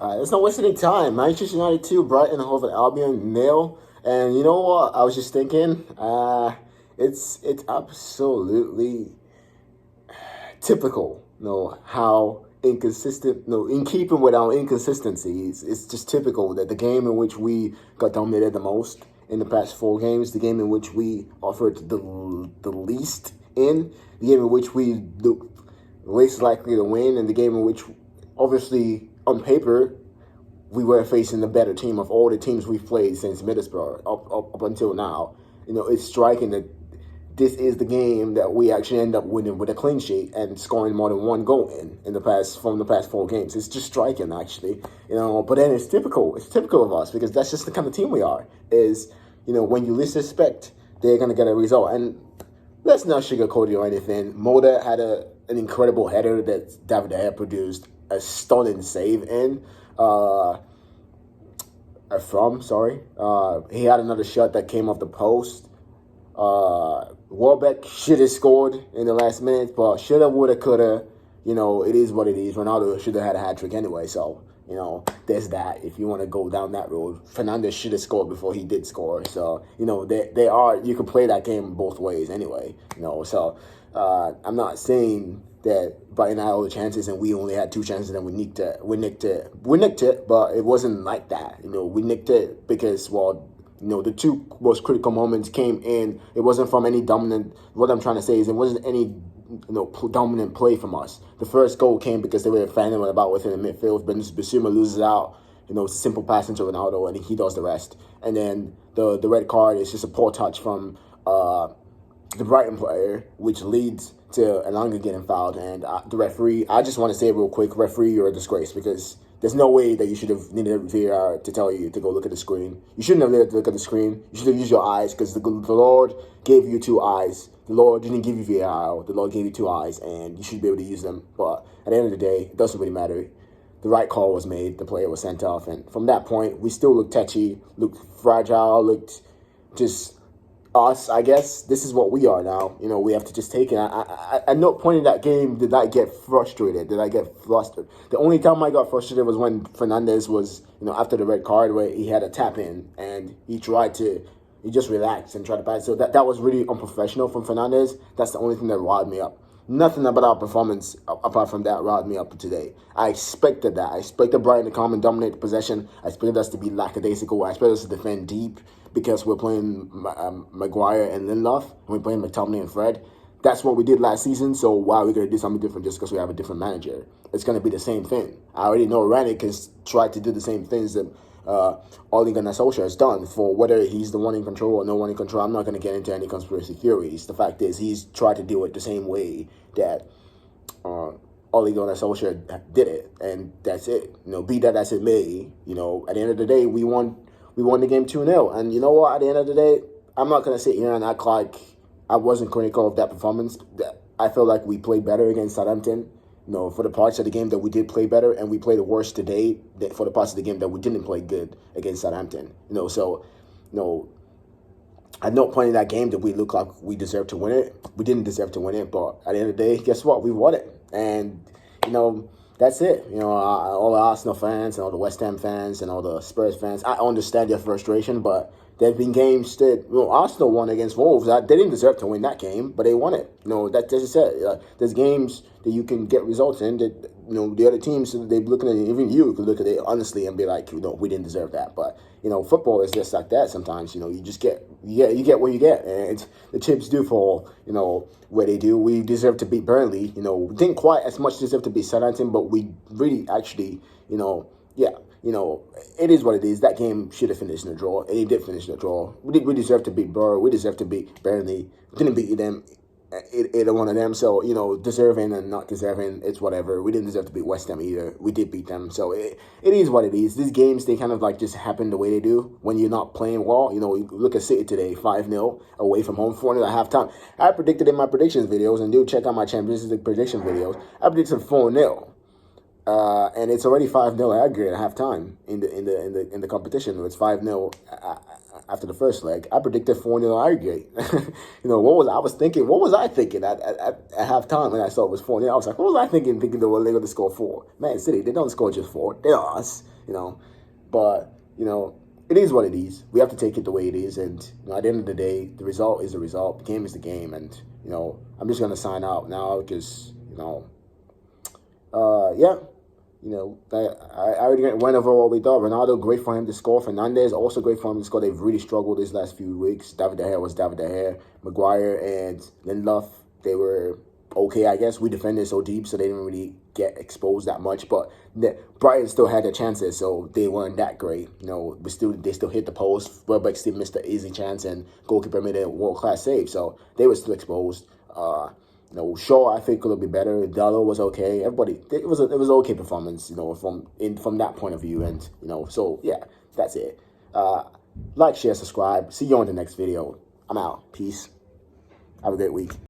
Let's not waste any time. Manchester United 2, Brighton, Hove, and Albion nil. And you know what? I was just thinking, it's absolutely typical, how inconsistent, in keeping with our inconsistencies, it's just typical that the game in which we got dominated the most in the past four games, the game in which we offered the least the game in which we look least likely to win, and the game in which, obviously, on paper, we were facing the better team of all the teams we've played since Middlesbrough up until now. It's striking that this is the game that we actually end up winning with a clean sheet and scoring more than one goal from the past four games. It's just striking, actually. But then it's typical. It's typical of us because that's just the kind of team we are. When you least suspect, they're gonna get a result. And let's not sugarcoat it or anything. Moda had an incredible header that David De Gea produced a stunning save in. He had another shot that came off the post. Warbeck should have scored in the last minute, but shoulda, woulda, coulda. It is what it is. Ronaldo should have had a hat-trick anyway, so, there's that. If you want to go down that road, Fernandes should have scored before he did score. So, you can play that game both ways anyway, So, I'm not saying that Brighton had all the chances and we only had two chances and we nicked it, but it wasn't like that. We nicked it because, the two most critical moments came in. It wasn't from any dominant. What I'm trying to say is it wasn't any dominant play from us. The first goal came because they were fanning about within the midfield. But Bissouma loses out. It's a simple pass into Ronaldo and he does the rest. And then the red card is just a poor touch from the Brighton player, which leads to Elanga getting fouled. And the referee, I just want to say real quick, referee, you're a disgrace because there's no way that you should have needed VAR to tell you to go look at the screen. You shouldn't have needed to look at the screen. You should have used your eyes because the Lord gave you two eyes. The Lord didn't give you VAR. The Lord gave you two eyes, and you should be able to use them. But at the end of the day, it doesn't really matter. The right call was made. The player was sent off. And from that point, we still looked touchy, looked fragile, looked just us, I guess. This is what we are now. We have to just take it. At no point in that game did I get frustrated. Did I get flustered? The only time I got frustrated was when Fernandes was, after the red card where he had a tap in and he just relaxed and tried to pass. So that was really unprofessional from Fernandes. That's the only thing that riled me up. Nothing about our performance apart from that riled me up today. I expected that. I expected Brighton to come and dominate the possession. I expected us to be lackadaisical. I expected us to defend deep because we're playing Maguire and Lindelof, and we're playing McTominay and Fred. That's what we did last season, so why are we going to do something different just because we have a different manager? It's going to be the same thing. I already know Rannick has tried to do the same things that Ole Gunnar Solskjaer has done. For whether he's the one in control or no one in control, I'm not going to get into any conspiracy theories. The fact is, he's tried to do it the same way that Ole Gunnar Solskjaer did it, and that's it. Be that as it may, at the end of the day, we won the game 2-0. And you know what? At the end of the day, I'm not going to sit here and act like I wasn't critical of that performance. I feel like we played better against Southampton. For the parts of the game that we did play better, and we played the worst today for the parts of the game that we didn't play good against Southampton. At no point in that game did we look like we deserved to win it. We didn't deserve to win it, but at the end of the day, guess what? We won it. And, that's it. All the Arsenal fans and all the West Ham fans and all the Spurs fans, I understand their frustration, but there have been games that, Arsenal won against Wolves. They didn't deserve to win that game, but they won it. That's just it. There's games that you can get results in that, the other teams, they're looking at it, even you could look at it honestly and be like, we didn't deserve that. But, football is just like that sometimes. You just get what you get. And the chips do fall, where they do. We deserve to beat Burnley. We didn't quite as much deserve to beat Southampton, but we really actually, it is what it is. That game should have finished in a draw, and it did finish in a draw. We deserve to beat Borough. We deserve to beat Burnley. Didn't beat them, either one of them. So, deserving and not deserving, it's whatever. We didn't deserve to beat West Ham either. We did beat them. So, it is what it is. These games, they kind of just happen the way they do when you're not playing well. You look at City today, 5-0 away from home, 4-0 at halftime. I predicted in my predictions videos, and do check out my Champions League prediction videos, I predicted 4-0. And it's already 5-0 aggregate at halftime in the competition. It's 5-0 after the first leg. I predicted 4-0 aggregate. What was I thinking at halftime when I saw it was 4-0? I was like, what was I thinking they were going to score 4? Man City, they don't score just 4. They're us. you know. But, you know, it is what it is. We have to take it the way it is. And, you know, at the end of the day, the result is the result. The game is the game. And, you know, I'm just going to sign out now because, you know, yeah. You know, I already went over what we thought. Ronaldo, great for him to score. Fernandez, also great for him to score. They've really struggled these last few weeks. David De Gea was David De Gea. Maguire and Lindelof, they were okay, I guess. We defended so deep, so they didn't really get exposed that much. But Brighton still had their chances, so they weren't that great. You know, they still hit the post. Welbeck still missed the easy chance, and goalkeeper made a world-class save. So they were still exposed. You know, Shaw I think could have been better. Dallo was okay. Everybody, it was an okay performance. You know, from that point of view, and you know, so yeah, that's it. Like, share, subscribe. See you on the next video. I'm out. Peace. Have a great week.